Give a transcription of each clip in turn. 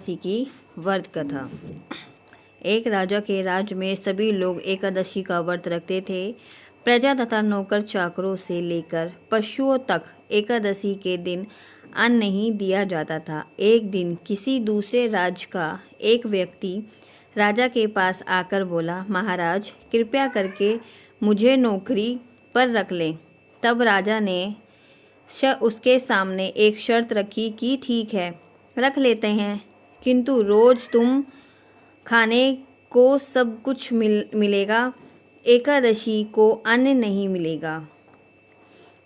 एकादशी की व्रत कथा। एक राजा के राज्य में सभी लोग एकादशी का व्रत रखते थे। प्रजा तथा नौकर चाकरों से लेकर पशुओं तक एकादशी के दिन अन्न नहीं दिया जाता था। एक दिन किसी दूसरे राज्य का एक व्यक्ति राजा के पास आकर बोला, महाराज कृपया करके मुझे नौकरी पर रख लें। तब राजा ने उसके सामने एक शर्त रखी कि ठीक है, रख लेते हैं, किंतु रोज तुम खाने को सब कुछ मिलेगा, एकादशी को अन्न नहीं मिलेगा।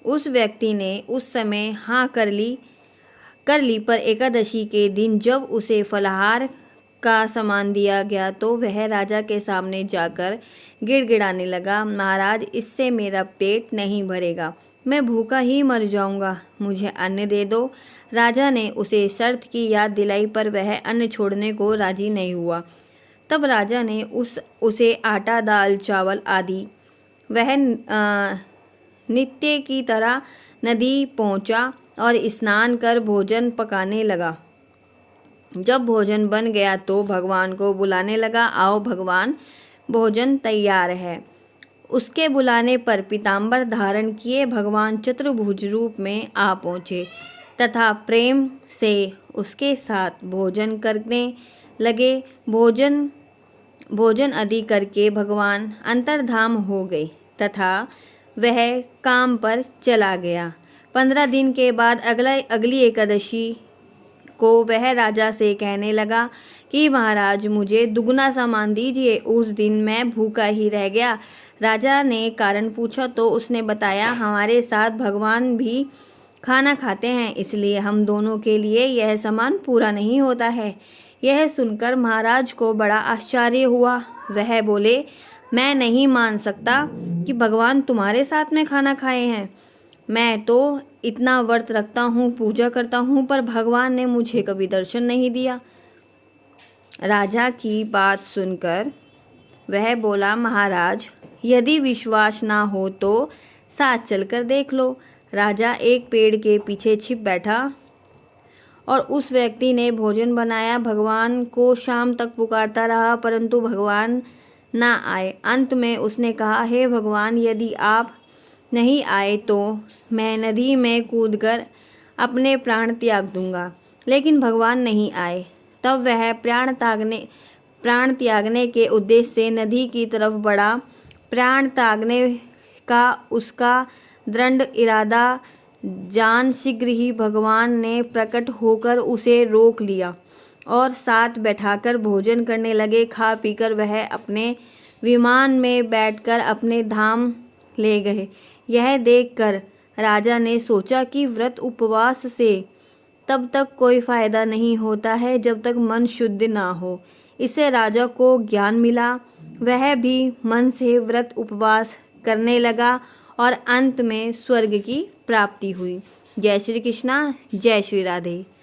उस व्यक्ति ने उस समय हाँ कर ली, पर एकादशी के दिन जब उसे फलाहार का सामान दिया गया तो वह राजा के सामने जाकर गिड़गिड़ाने लगा, महाराज इससे मेरा पेट नहीं भरेगा, मैं भूखा ही मर जाऊंगा, मुझे अन्न दे दो। राजा ने उसे शर्त की याद दिलाई पर वह अन्न छोड़ने को राजी नहीं हुआ। तब राजा ने उसे आटा, दाल, चावल आदि वह नित्य की तरह नदी पहुंचा और स्नान कर भोजन पकाने लगा। जब भोजन बन गया तो भगवान को बुलाने लगा, आओ भगवान भोजन तैयार है। उसके बुलाने पर पीताम्बर धारण किए भगवान चतुर्भुज रूप में आ पहुँचे तथा प्रेम से उसके साथ भोजन करने लगे। भोजन आदि करके भगवान अंतर्धान हो गए तथा वह काम पर चला गया। 15 दिन के बाद अगली एकादशी को वह राजा से कहने लगा कि महाराज मुझे दुगना सामान दीजिए। उस दिन मैं भूखा ही रह गया। राजा ने कारण पूछा तो उसने बताया, हमारे साथ भगवान भी खाना खाते हैं, इसलिए हम दोनों के लिए यह सामान पूरा नहीं होता है। यह सुनकर महाराज को बड़ा आश्चर्य हुआ। वह बोले, मैं नहीं मान सकता कि भगवान तुम्हारे साथ में खाना खाए हैं। मैं तो इतना व्रत रखता हूँ, पूजा करता हूँ, पर भगवान ने मुझे कभी दर्शन नहीं दिया। राजा की बात सुनकर वह बोला, महाराज यदि विश्वास ना हो तो साथ चलकर देख लो। राजा एक पेड़ के पीछे छिप बैठा और उस व्यक्ति ने भोजन बनाया। भगवान को शाम तक पुकारता रहा परंतु भगवान ना आए। अंत में उसने कहा, हे भगवान यदि आप नहीं आए तो मैं नदी में कूदकर अपने प्राण त्याग दूंगा। लेकिन भगवान नहीं आए। तब वह प्राण त्यागने के उद्देश्य से नदी की तरफ बढ़ा। प्राण त्यागने का उसका दृढ़ इरादा जान शीघ्र ही भगवान ने प्रकट होकर उसे रोक लिया और साथ बैठाकर भोजन करने लगे। खा पीकर वह अपने विमान में बैठकर अपने धाम ले गए। यह देखकर राजा ने सोचा कि व्रत उपवास से तब तक कोई फायदा नहीं होता है जब तक मन शुद्ध ना हो। इससे राजा को ज्ञान मिला। वह भी मन से व्रत उपवास करने लगा और अंत में स्वर्ग की प्राप्ति हुई। जय श्री कृष्णा, जय श्री राधे।